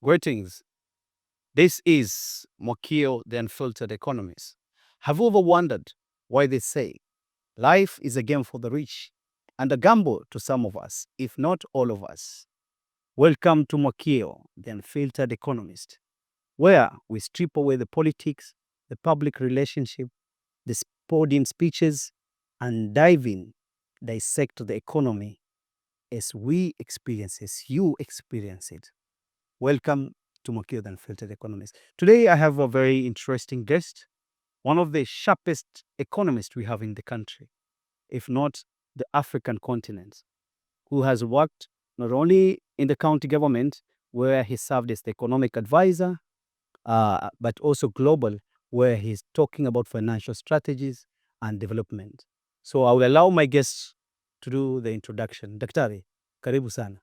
Greetings. This is Mwakio, the Unfiltered Economist. Have you ever wondered why they say life is a game for the rich and a gamble to some of us, if not all of us? Welcome to Mwakio, the Unfiltered Economist, where we strip away the politics, the public relationship, the podium speeches, and dive in, dissect the economy as we experience, as you experience it. Welcome to Mwakio, the Unfiltered Economist. Today, I have a very interesting guest, one of the sharpest economists we have in the country, if not the African continent, who has worked not only in the county government, where he served as the economic advisor, but also global, where he's talking about financial strategies and development. So I will allow my guests to do the introduction. Daktari, karibu sana.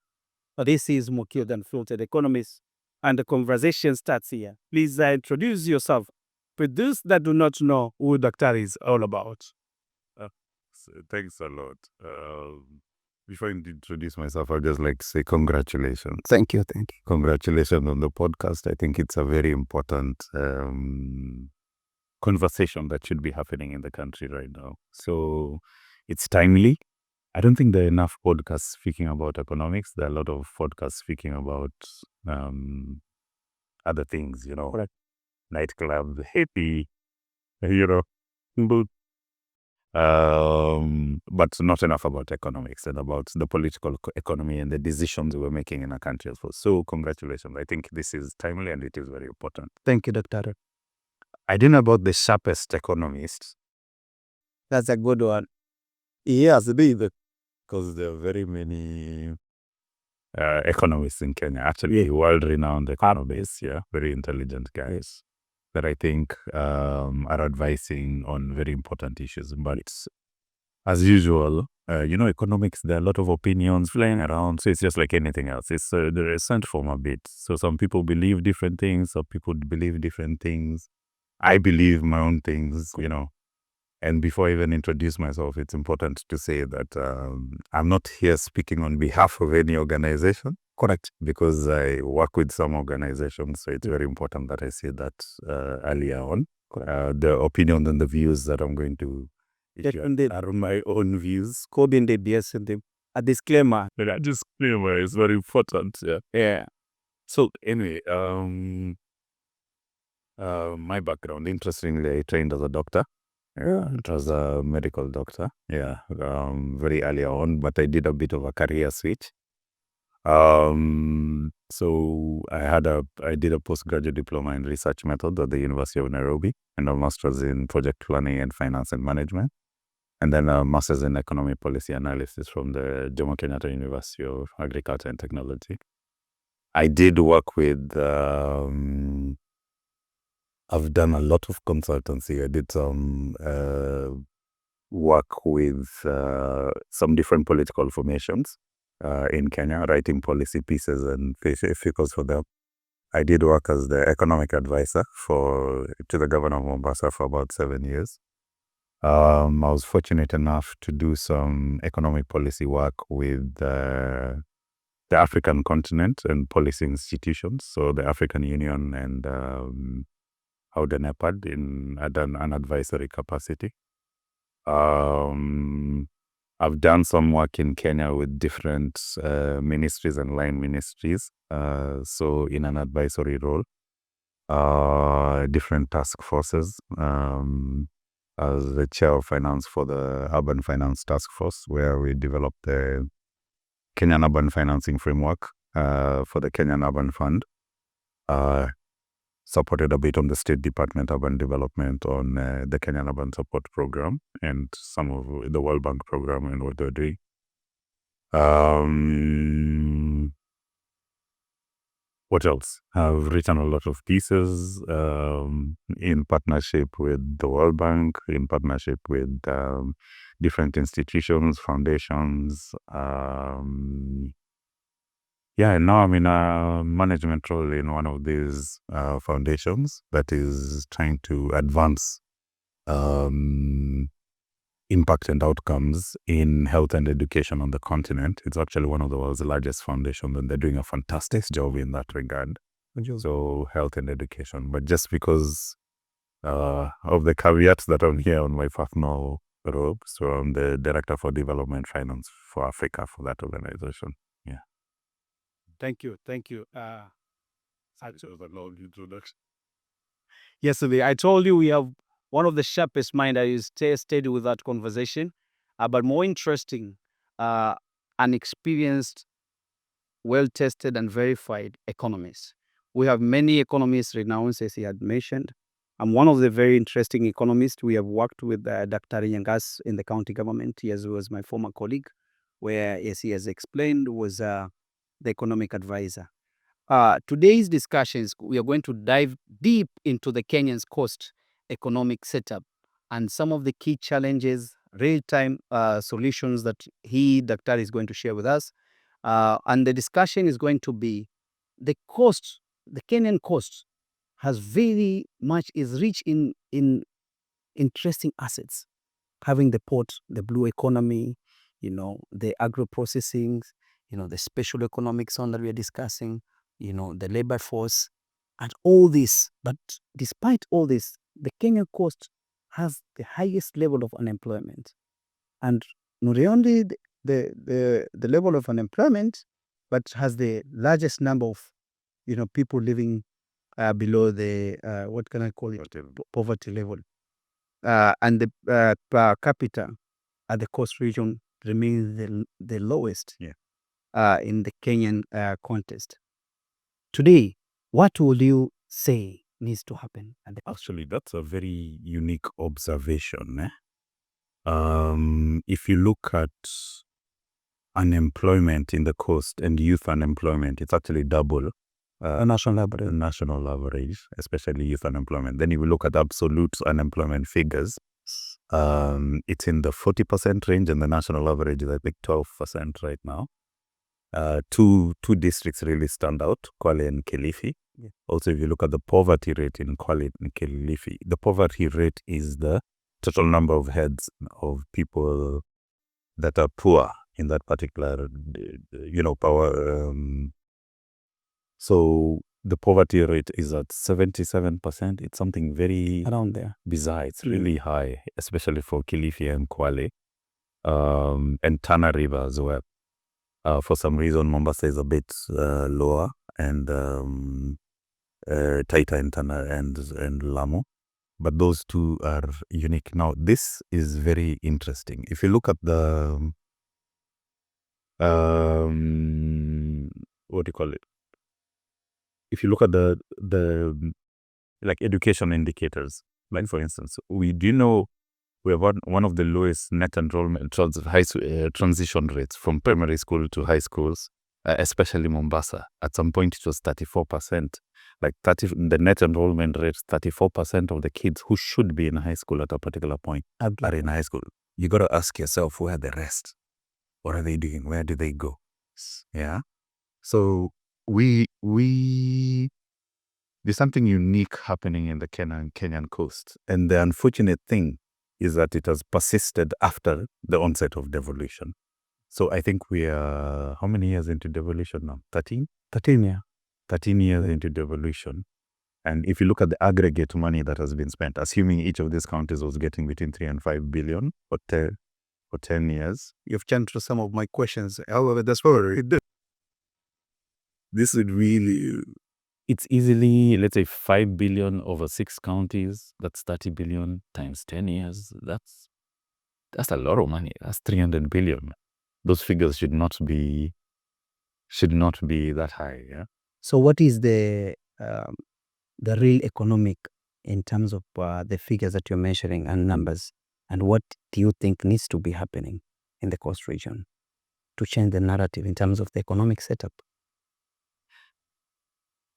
This is Mwakio, the Unfiltered Economist, and the conversation starts here. Please introduce yourself for those that do not know who Daktari is all about. Thanks a lot. Before I introduce myself, I'd just like to say congratulations. Thank you. Congratulations on the podcast. I think it's a very important conversation that should be happening in the country right now. So it's timely. I don't think there are enough podcasts speaking about economics. There are a lot of podcasts speaking about other things, Correct. Nightclub, happy, but not enough about economics and about the political economy and the decisions we're making in our country as well. So congratulations. I think this is timely and it is very important. Thank you, Daktari. I didn't know about the sharpest economist. That's a good one. Yes, because there are very many economists in Kenya, actually world-renowned economists, very intelligent guys that I think are advising on very important issues. But as usual, economics, there are a lot of opinions flying around. So it's just like anything else. It's the recent form a bit. So some people believe different things. Some people believe different things. I believe my own things, And before I even introduce myself, it's important to say that I'm not here speaking on behalf of any organization. Correct. Because I work with some organizations, so it's very important that I say that earlier on. The opinion and the views that I'm going to are my own views. A disclaimer. A disclaimer is very important. Yeah. So anyway, my background, interestingly, I trained as a doctor. It was a medical doctor. Very early on, but I did a bit of a career switch. So I did a postgraduate diploma in research method at the University of Nairobi and a master's in project planning and finance and management, and then a master's in economic policy analysis from the Jomo Kenyatta University of Agriculture and Technology. I did work with I've done a lot of consultancy. I did some work with some different political formations in Kenya, writing policy pieces and figures for them. I did work as the economic advisor to the governor of Mombasa for about 7 years. I was fortunate enough to do some economic policy work with the African continent and policy institutions, so the African Union and the NEPAD in an advisory capacity. I've done some work in Kenya with different ministries and line ministries, so in an advisory role, different task forces, as the chair of finance for the Urban Finance Task Force, where we developed the Kenyan Urban Financing Framework for the Kenyan Urban Fund. Supported a bit on the State Department Urban Development on the Kenyan Urban Support Program and some of the World Bank Program and what they're doing. What else? I've written a lot of pieces in partnership with the World Bank, in partnership with different institutions, foundations. And now I'm in a management role in one of these foundations that is trying to advance impact and outcomes in health and education on the continent. It's actually one of the world's largest foundations, and they're doing a fantastic job in that regard. So health and education. But just because of the caveats that I'm here on my personal robe, so I'm the Director for Development Finance for Africa for that organization. Yeah. Thank you. Such was a long introduction. Yesterday, I told you we have one of the sharpest mind. I stay steady with that conversation, but more interesting, an experienced, well-tested and verified economists. We have many economists renowned, as he had mentioned. I'm one of the very interesting economists. We have worked with Dr. Nyangasi in the county government. He was my former colleague, where, as he has explained, was the economic advisor. Today's discussions, we are going to dive deep into the Kenyan's cost economic setup and some of the key challenges, real-time solutions that Dr. is going to share with us. And the discussion is going to be the cost, the Kenyan cost has very much, is rich in interesting assets. Having the port, the blue economy, the agro-processing, the special economic zone that we are discussing, the labor force, and all this. But despite all this, the Kenyan coast has the highest level of unemployment. And not only the level of unemployment, but has the largest number of, people living below the, what can I call it, poverty level. And the per capita at the coast region remains the lowest in the Kenyan context. Today, what would you say needs to happen at the coast? Actually, that's a very unique observation. If you look at unemployment in the coast and youth unemployment, it's actually double National average, especially youth unemployment. Then if you look at absolute unemployment figures, it's in the 40% range, and the national average is, I think, 12% right now. Two districts really stand out, Kwale and Kilifi. Yeah. Also, if you look at the poverty rate in Kwale and Kilifi, the poverty rate is the total number of heads of people that are poor in that particular, power. So the poverty rate is at 77%. It's something very around there. Bizarre. It's really high, especially for Kilifi and Kwale, and Tana River as well. For some reason, Mombasa is a bit lower, and Taita and Tana and Lamu. But those two are unique. Now, this is very interesting. If you look at the, what do you call it? If you look at the like education indicators, like for instance, we have one of the lowest net enrollment transition rates from primary school to high schools, especially Mombasa. At some point, it was 34%. The net enrollment rate, 34% of the kids who should be in high school at a particular point are in high school. You got to ask yourself, where are the rest? What are they doing? Where do they go? Yeah. So there's something unique happening in the Kenyan coast. And the unfortunate thing is that it has persisted after the onset of devolution. So I think we are, how many years into devolution now? 13? 13, yeah. 13 years into devolution. And if you look at the aggregate money that has been spent, assuming each of these counties was getting between 3 and 5 billion for 10 years. You've answered some of my questions. However, that's what we did. This would really, it's easily, let's say, 5 billion over 6 counties. That's 30 billion times 10 years. That's a lot of money. That's 300 billion. Those figures should not be that high. Yeah. So what is the real economic in terms of the figures that you're measuring and numbers, and what do you think needs to be happening in the coast region to change the narrative in terms of the economic setup?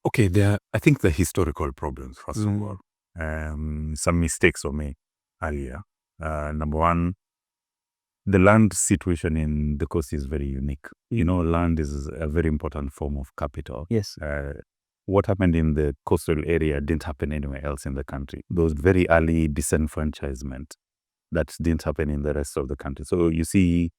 Okay, I think the historical problems, first of all. Some mistakes were made earlier. Number one, the land situation in the coast is very unique. Land is a very important form of capital. Yes. What happened in the coastal area didn't happen anywhere else in the country. Those very early disenfranchisement that didn't happen in the rest of the country. So you see,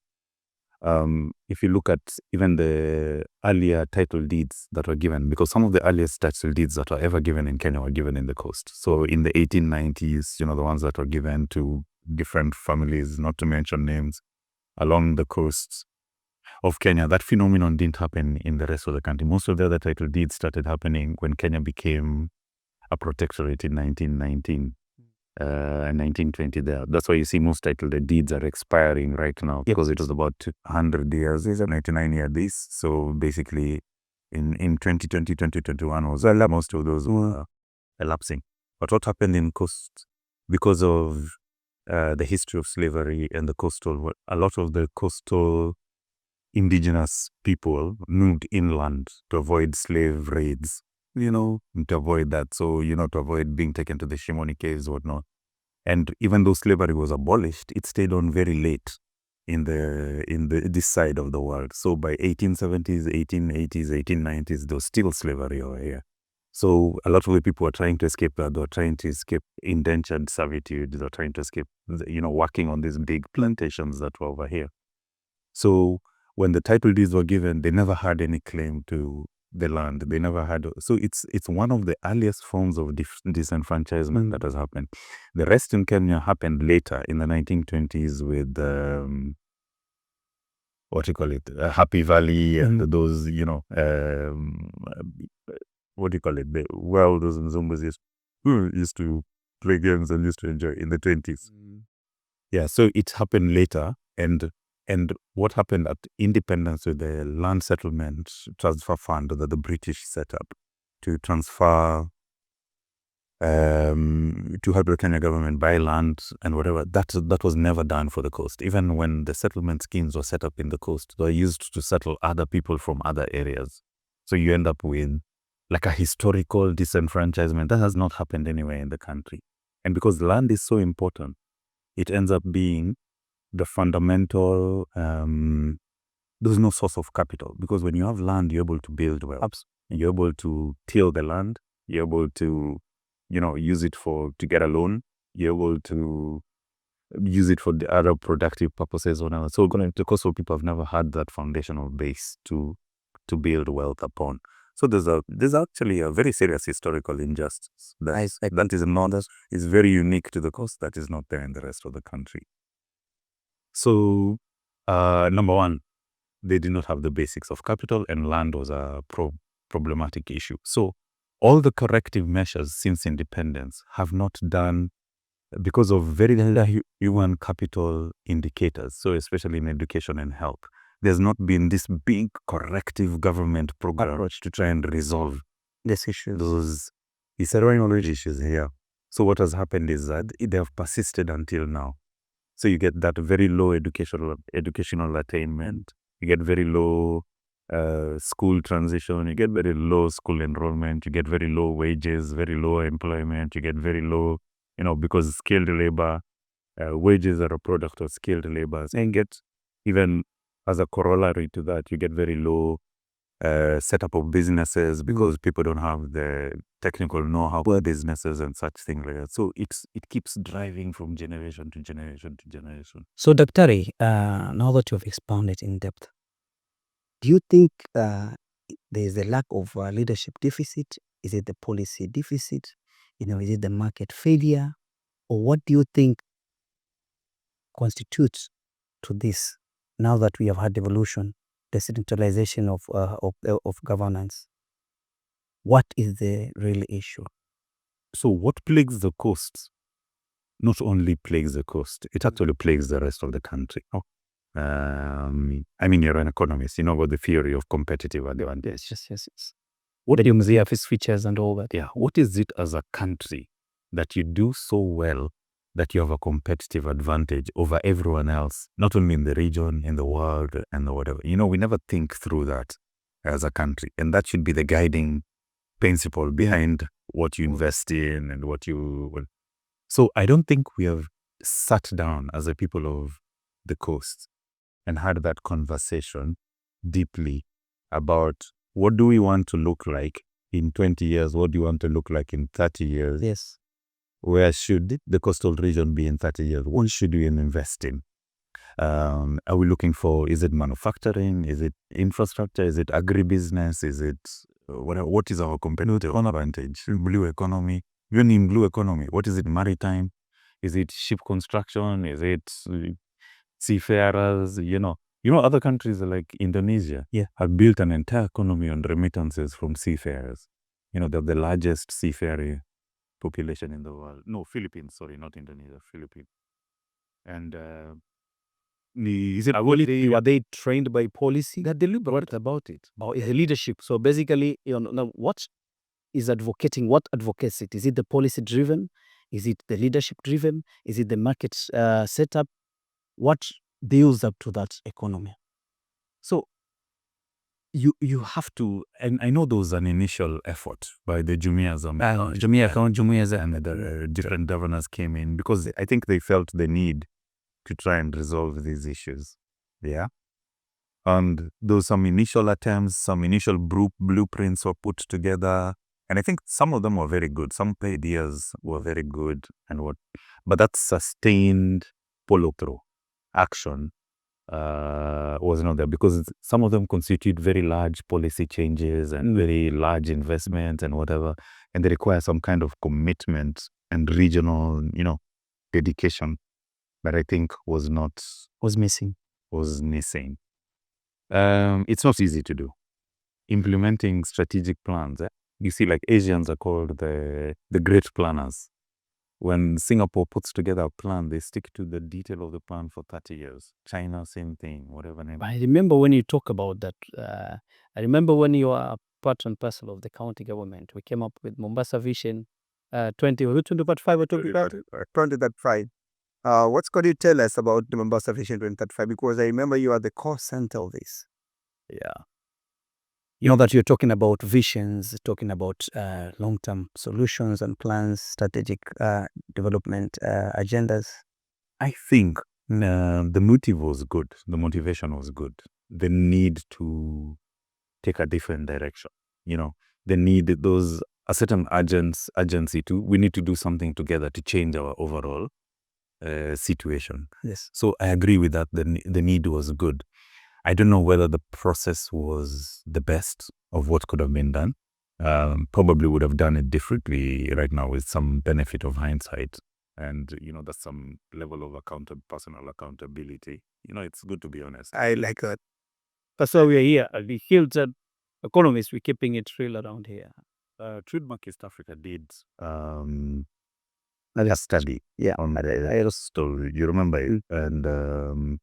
if you look at even the earlier title deeds that were given, because some of the earliest title deeds that were ever given in Kenya were given in the coast. So in the 1890s, the ones that were given to different families, not to mention names, along the coast of Kenya, that phenomenon didn't happen in the rest of the country. Most of the other title deeds started happening when Kenya became a protectorate in 1919. 1920 there. That's why you see most title deeds are expiring right now, because it was about 100 years, 99 years this. So basically in 2020, 2021 was most of those were elapsing. But what happened in coast, because of the history of slavery and the coastal, a lot of the coastal indigenous people moved inland to avoid slave raids, to avoid that. So, to avoid being taken to the Shimoni caves, whatnot. And even though slavery was abolished, it stayed on very late in this side of the world. So by 1870s, 1880s, 1890s, there was still slavery over here. So a lot of the people were trying to escape that. They were trying to escape indentured servitude. They were trying to escape, working on these big plantations that were over here. So when the title deeds were given, they never had any claim to the land. They never had. So it's one of the earliest forms of disenfranchisement that has happened. The rest in Kenya happened later in the 1920s with Happy Valley and those, those Nzumbas used to play games and used to enjoy in the 20s. Yeah, so it happened later, and what happened at independence with the land settlement transfer fund that the British set up to transfer, to help the Kenya government buy land and whatever, that was never done for the coast. Even when the settlement schemes were set up in the coast, they were used to settle other people from other areas. So you end up with like a historical disenfranchisement that has not happened anywhere in the country. And because land is so important, it ends up being the fundamental, there's no source of capital, because when you have land, you're able to build wealth. You're able to till the land. You're able to, use it to get a loan. You're able to use it for the other productive purposes or whatever. So because people have never had that foundational base to build wealth upon. So there's actually a very serious historical injustice that is very unique to the coast, that is not there in the rest of the country. So, number one, they did not have the basics of capital, and land was a problematic issue. So all the corrective measures since independence have not done, because of very little human capital indicators, so especially in education and health, there's not been this big corrective government program to try and resolve this issue, these issues here. So what has happened is that they have persisted until now. So you get that very low educational attainment. You get very low school transition. You get very low school enrollment. You get very low wages, very low employment. You get very low, because skilled labor, wages are a product of skilled labor. And get, even as a corollary to that, you get very low setup of businesses, because people don't have the technical know-how for businesses and such things like that. So it keeps driving from generation to generation to generation. So, Daktari, now that you have expounded in depth, do you think there is a lack of leadership deficit? Is it the policy deficit? Is it the market failure? Or what do you think constitutes to this, now that we have had devolution, decentralization of governance? What is the real issue? So what plagues the coast not only plagues the coast, it actually plagues the rest of the country. You're an economist, you know about the theory of competitive advantage. Yes. What do you mean of its features and all that? Yeah. What is it as a country that you do so well that you have a competitive advantage over everyone else, not only in the region, in the world, and the whatever? We never think through that as a country. And that should be the guiding principle behind what you invest in and what you... So I don't think we have sat down as a people of the coast and had that conversation deeply about what do we want to look like in 20 years? What do you want to look like in 30 years? Yes. Where should the coastal region be in 30 years? What should we invest in? Are we looking for, is it manufacturing? Is it infrastructure? Is it agribusiness? Is it, what is our competitive advantage? Blue economy, even in blue economy, what is it, maritime? Is it ship construction? Is it seafarers? Other countries like Indonesia have built an entire economy on remittances from seafarers. They're the largest seafaring population in the world. No, Philippines, sorry, not Indonesia, Philippines. And are they trained by policy? They're deliberate about it. Or is it leadership? So basically, what is advocating? What advocates it? Is it the policy driven? Is it the leadership driven? Is it the market setup? What builds up to that economy? So you have to, and I know there was an initial effort by the Jumias and the different governors came in because I think they felt the need to try and resolve these issues. Yeah. And there was some initial attempts, some initial blueprints were put together. And I think some of them were very good. Some ideas were very good but that sustained follow-through action was not there because some of them constitute very large policy changes and very large investments and whatever, and they require some kind of commitment and regional, dedication that I think was missing. It's not easy to do. Implementing strategic plans. You see, like Asians are called the great planners. When Singapore puts together a plan, they stick to the detail of the plan for 30 years. China, same thing, whatever name. I remember when you talk about that. I remember when you are part and parcel of the county government. We came up with Mombasa Vision 2035 or 2035. What could you tell us about the Mombasa Vision 2035? Because I remember you are the core center of this. Yeah. You know that you're talking about visions, talking about long-term solutions and plans, strategic development agendas. I think the motive was good. The motivation was good. The need to take a different direction. The need, a certain urgency to, we need to do something together to change our overall situation. Yes. So I agree with that. The need was good. I don't know whether the process was the best of what could have been done. Probably would have done it differently right now with some benefit of hindsight. And, there's some level of personal accountability. It's good to be honest. I like that. That's why we're here. The Filtered Economist, we're keeping it real around here. Trademark East Africa did a study on the story. You remember it? And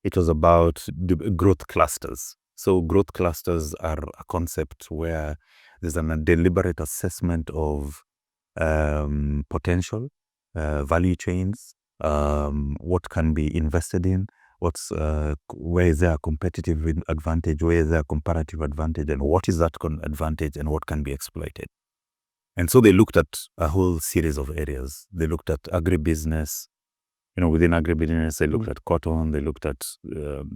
it was about the growth clusters. So growth clusters are a concept where there's a deliberate assessment of potential, value chains, what can be invested in, where is there a competitive advantage, where is there a comparative advantage, and what is that advantage and what can be exploited. And so they looked at a whole series of areas. They looked at agribusiness. Within agribusiness, they looked at cotton, they looked at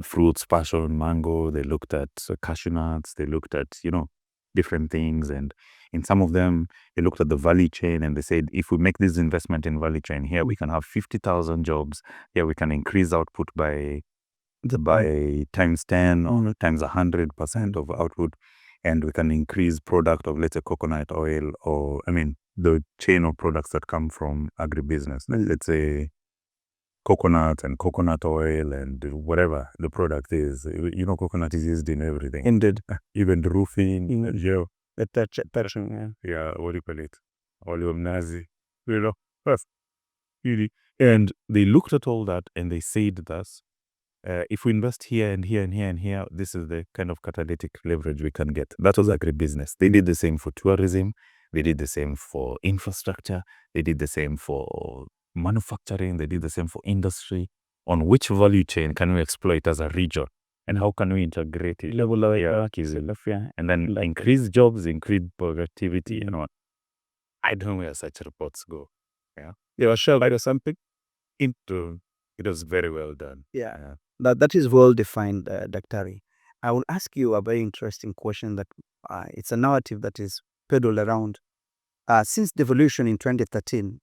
fruits, passion, mango, they looked at cashew nuts, they looked at, different things. And in some of them, they looked at the value chain and they said, if we make this investment in value chain here, we can have 50,000 jobs. Here we can increase output by times 10 or times 100% of output. And we can increase product of, let's say, coconut oil or, the chain of products that come from agribusiness. Let's say coconut and coconut oil and whatever the product is. Coconut is used in everything. Indeed. Even roofing, what do you call it? Oil of Nazi, And they looked at all that and they said that if we invest here and here and here and here, this is the kind of catalytic leverage we can get. That was agribusiness. They did the same for tourism. They did the same for infrastructure. They did the same for manufacturing. They did the same for industry. On which value chain can we exploit as a region, and how can we integrate it? And then increase jobs, increase productivity, I don't know where such reports go. You are sure by something? It was very well done. Yeah. That is well defined, Daktari. I will ask you a very interesting question that it's a narrative that is peddled around. Since devolution in 2013,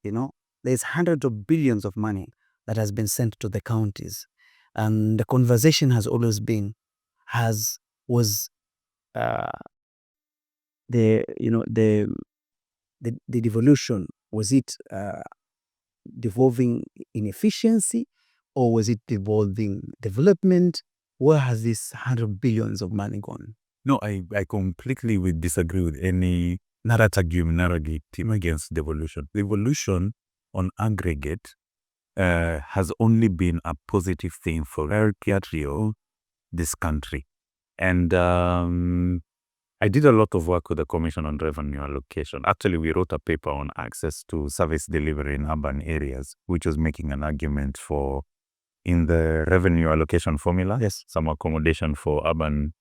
there's hundreds of billions of money that has been sent to the counties. And the conversation has always been, was the devolution, was it devolving in efficiency, or was it devolving development? Where has this 100 billions of money gone? No, I completely would disagree with any narrative team against devolution. Devolution on aggregate has only been a positive thing for this country. And I did a lot of work with the Commission on Revenue Allocation. Actually, we wrote a paper on access to service delivery in urban areas, which was making an argument for, in the revenue allocation formula, Yes. some accommodation for urban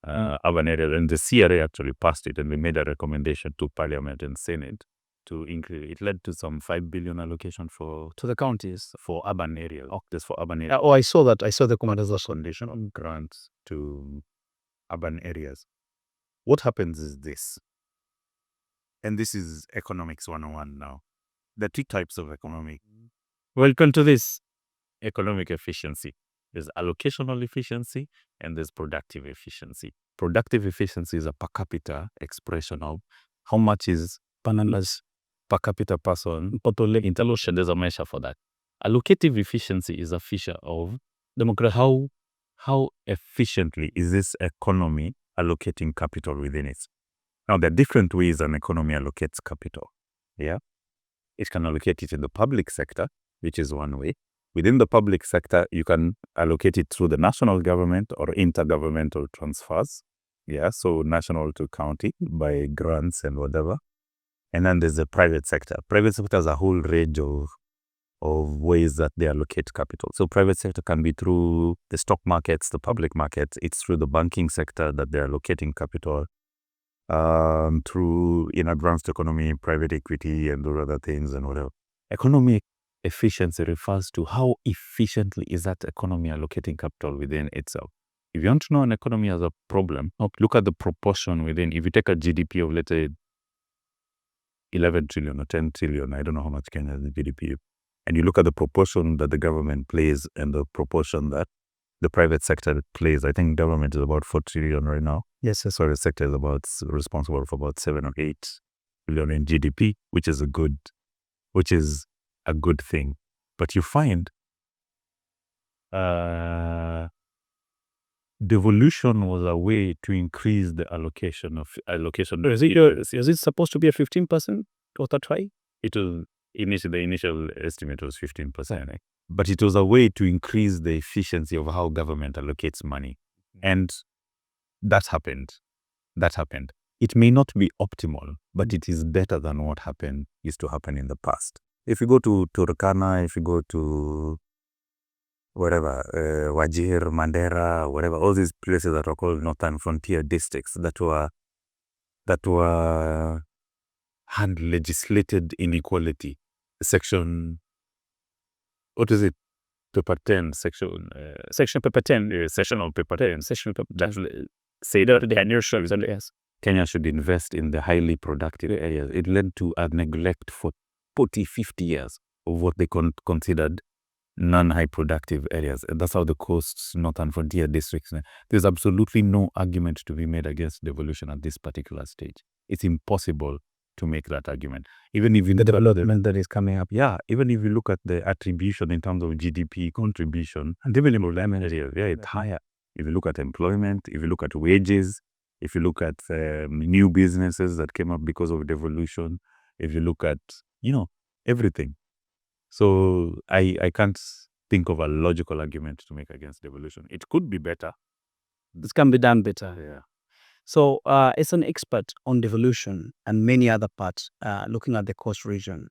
areas. And the CRA actually passed it, and we made a recommendation to Parliament and Senate to increase. It led to some 5 billion allocation To the counties. for urban areas. Just for urban areas. I saw that. I saw the commander's recommendation. On grants to urban areas. What happens is this, and this is economics 101 now. The two types of economic. Welcome to this. Economic efficiency. There's allocational efficiency and there's productive efficiency. Productive efficiency is a per capita expression of how much is Bananas. per capita person. Interlotion, there's a measure for that. Allocative efficiency is a feature of how efficiently is this economy allocating capital within it. Now, there are different ways an economy allocates capital. Yeah, it can allocate it in the public sector, which is one way. Within the public sector, you can allocate it through the national government or intergovernmental transfers. Yeah, so national to county by grants and whatever. And then there's the private sector. Private sector has a whole range of ways that they allocate capital. So private sector can be through the stock markets, the public markets. It's through the banking sector that they're allocating capital. Through advanced economy, private equity, and those other things and whatever. Economic efficiency refers to how efficiently is that economy allocating capital within itself. If you want to know an economy has a problem, look at the proportion within. If you take a GDP of, let's say, 11 trillion or 10 trillion, I don't know how much Kenya's GDP, and you look at the proportion that the government plays and the proportion that the private sector plays. I think government is about 4 trillion right now. Yes, the private sector is responsible for about 7 or 8 billion in GDP, which is a good thing. But you find devolution was a way to increase the allocation. Is it supposed to be a 15% or that high? It was the initial estimate was 15%, but it was a way to increase the efficiency of how government allocates money, and that happened. It may not be optimal, but it is better than what used to happen in the past. If you go to Turkana, if you go to whatever, Wajir, Mandera, whatever, all these places that are called Northern Frontier districts that had legislated inequality. Section, what is it? Paper 10, section paper 10, session of paper 10, that say that the inertia, yes. Kenya should invest in the highly productive areas. It led to a neglect for 40, 50 years of what they considered non-high productive areas. And that's how the coasts, Northern Frontier districts. There's absolutely no argument to be made against devolution at this particular stage. It's impossible to make that argument. Even if you The development that is coming up. Yeah, even if you look at the attribution in terms of GDP contribution, and development areas, it's higher. If you look at employment, if you look at wages, if you look at new businesses that came up because of devolution, if you look at, everything. So I can't think of a logical argument to make against devolution. It could be better. This can be done better. Yeah. So as an expert on devolution and many other parts, looking at the coast region,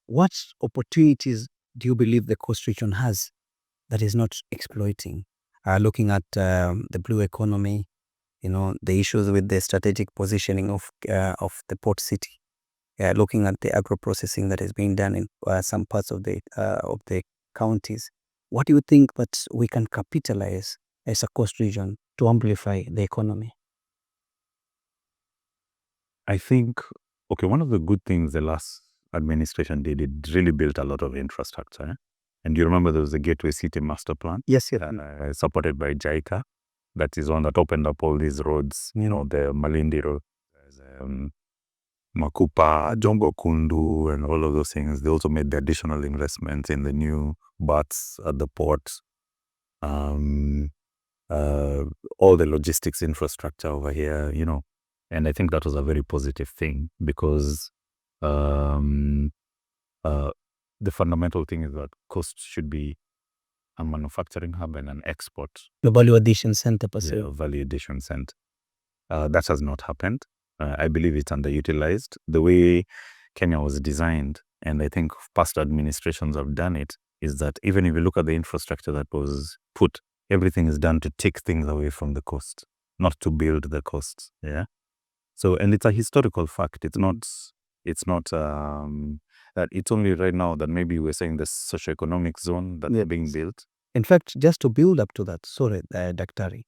what opportunities do you believe the coast region has that is not exploiting? Looking at the blue economy, the issues with the strategic positioning of the port city, looking at the agro-processing that is being done in some parts of the counties. What do you think that we can capitalize as a coast region to amplify the economy? I think, one of the good things the last administration did, it really built a lot of infrastructure. And you remember there was a Gateway City Master Plan? Yes, yes. Supported by JICA. That is one that opened up all these roads, the Malindi Road, Makupa, Jongo Kundu, and all of those things. They also made the additional investments in the new berths at the port. All the logistics infrastructure over here, and I think that was a very positive thing because the fundamental thing is that Coast should be a manufacturing hub and an export. The value addition center per se. Yeah, value addition center. That has not happened. I believe it's underutilized. The way Kenya was designed, and I think past administrations have done it, is that even if you look at the infrastructure that was put, everything is done to take things away from the coast, not to build the coast. Yeah. So, and it's a historical fact. It's not that it's only right now that maybe we're saying the socioeconomic zone that's being built. In fact, just to build up to that, sorry, Daktari,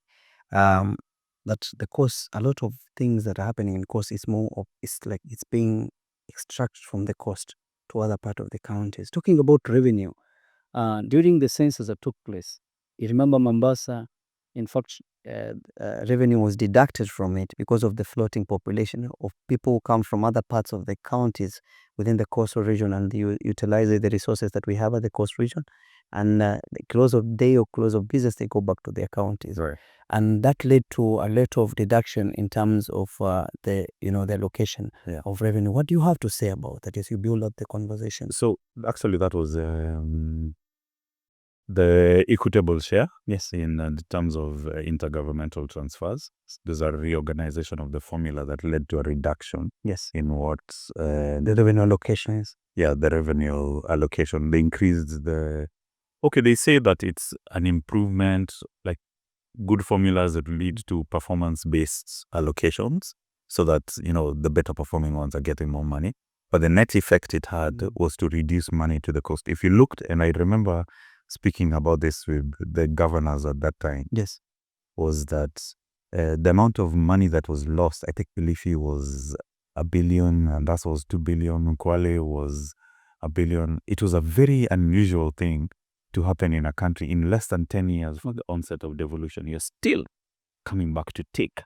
that the coast, a lot of things that are happening in coast is more of, it's like it's being extracted from the coast to other part of the counties. Talking about revenue, during the census that took place, you remember Mombasa, in fact, revenue was deducted from it because of the floating population of people who come from other parts of the counties within the coastal region, and you utilize the resources that we have at the coast region, and the close of day or close of business, they go back to their counties. Right. And that led to a lot of deduction in terms of the allocation of revenue. What do you have to say about that as you build up the conversation? So actually that was the equitable share. Yes. In terms of intergovernmental transfers. There's a reorganization of the formula that led to a reduction. Yes. In what the revenue allocation is. Yeah, the revenue allocation. They increased they say that it's an improvement, like good formulas that lead to performance-based allocations so that, the better performing ones are getting more money. But the net effect it had was to reduce money to the coast. If you looked, and I remember speaking about this with the governors at that time, yes, was that the amount of money that was lost, I think Kilifi was 1 billion, and that was 2 billion. Kwale was 1 billion. It was a very unusual thing to happen in a country in less than 10 years from the onset of devolution. You're still coming back to take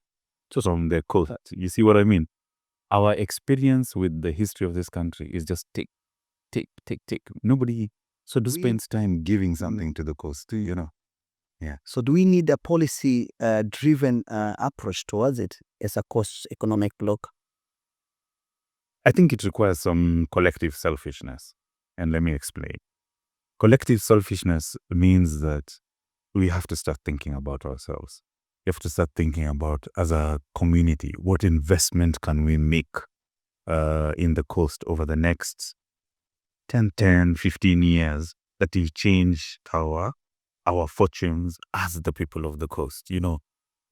just from the coast. You see what I mean? Our experience with the history of this country is just take. Nobody spends time giving something to the coast, Yeah. So do we need a policy driven approach towards it as a coast economic bloc? I think it requires some collective selfishness. And let me explain. Collective selfishness means that we have to start thinking about ourselves. We have to start thinking about, as a community, what investment can we make in the coast over the next 10, 15 years that will change our fortunes as the people of the coast.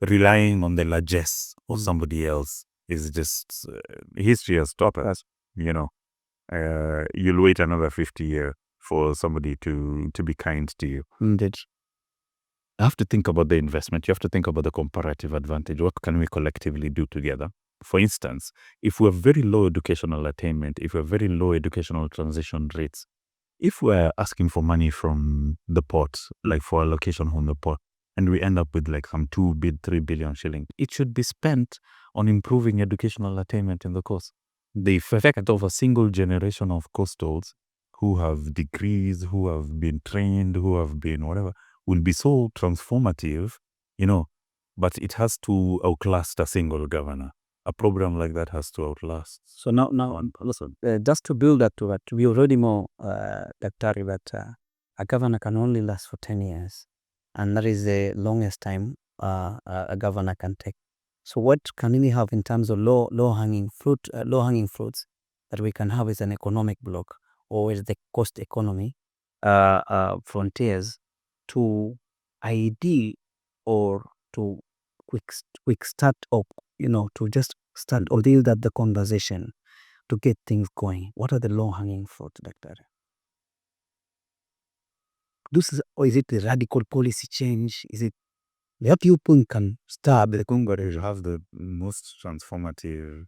Relying on the largesse of somebody else is just, history has taught us, you'll wait another 50 years for somebody to be kind to you. Indeed. You have to think about the investment. You have to think about the comparative advantage. What can we collectively do together? For instance, if we have very low educational attainment, if we have very low educational transition rates, if we're asking for money from the port, like for allocation from the port, and we end up with like some 3 billion shillings, it should be spent on improving educational attainment in the coast. The effect of a single generation of coastals who have degrees, who have been trained, who have been whatever, will be so transformative, but it has to outlast a single governor. A program like that has to outlast. So now listen, just to build up to that, we already know, Daktari, that a governor can only last for 10 years. And that is the longest time a governor can take. So what can we have in terms of low-hanging fruits that we can have as an economic bloc, or as the coast economy frontiers to ID or to quick start up, to just start or deal that the conversation to get things going? What are the low-hanging fruits, Doctor? Or is it the radical policy change? Is it what you think can start the Congo to have the most transformative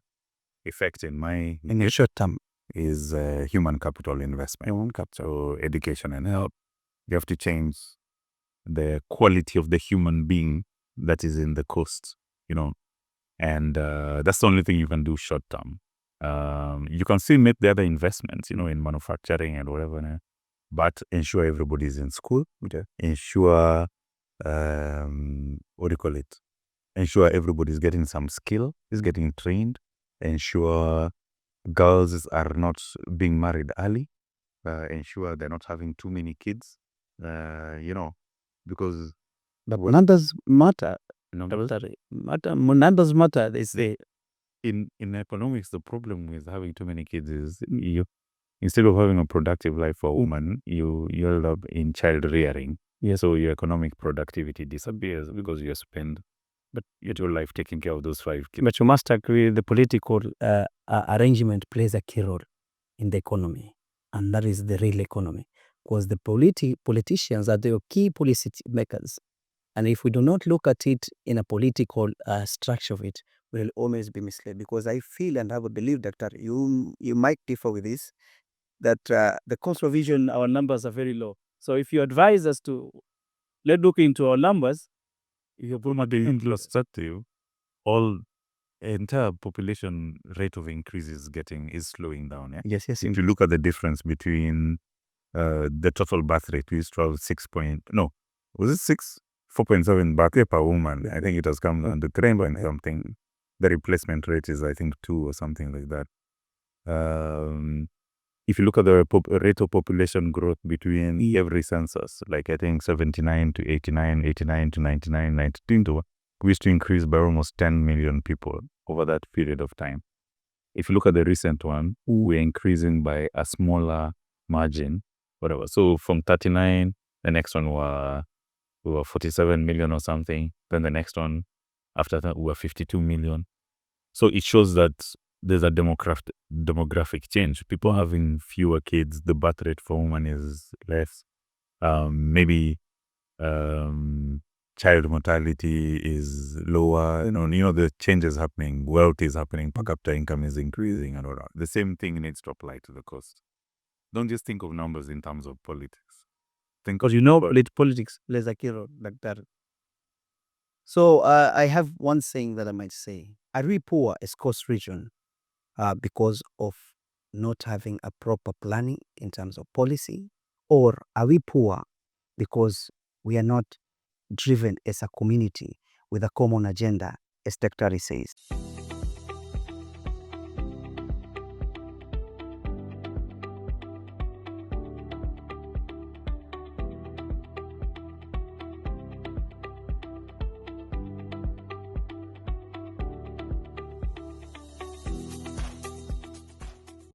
effect in the short term? Is human capital investment. So education and health, You have to change the quality of the human being that is in the coast, and that's the only thing you can do short term. You can still make the other investments, in manufacturing and whatever, but ensure everybody's in school. Okay. Ensure, what do you call it? Ensure everybody's getting some skill, is getting trained. Ensure girls are not being married early. Ensure they're not having too many kids. Because numbers matter. Numbers matter. They say in economics, the problem with having too many kids is you, instead of having a productive life for a woman, you end up in child rearing. Yeah. So your economic productivity disappears because you spend your life taking care of those 5 kids. But you must agree the political arrangement plays a key role in the economy, and that is the real economy, because the politicians are the key policy makers. And if we do not look at it in a political structure of it, we'll always be misled. Because I feel and have a belief, Doctor, you might differ with this, that the cost revision, our numbers are very low. So if you advise us to let's look into our numbers, from the perspective, all entire population rate of increase is slowing down. Yeah? Yes. If you look at the difference between the total birth rate, we used to have 4.7 birth per woman. I think it has come down to 3 point something. The replacement rate is, I think, 2 or something like that. If you look at the rate of population growth between every census, like I think 79 to 89, 89 to 99, 92 to, we used to increase by almost 10 million people over that period of time. If you look at the recent one, we're increasing by a smaller margin, whatever. So from 39, the next one we were 47 million or something. Then the next one after that we were 52 million. So it shows that there's a demographic change. People having fewer kids, the birth rate for women is less. Maybe child mortality is lower. The changes happening. Wealth is happening. Per capita income is increasing, and all that. The same thing needs to apply to the cost. Don't just think of numbers in terms of politics. Because politics plays a key role like that. So I have one saying that I might say: are we poor as coast region because of not having a proper planning in terms of policy, or are we poor because we are not driven as a community with a common agenda, as Dr. says?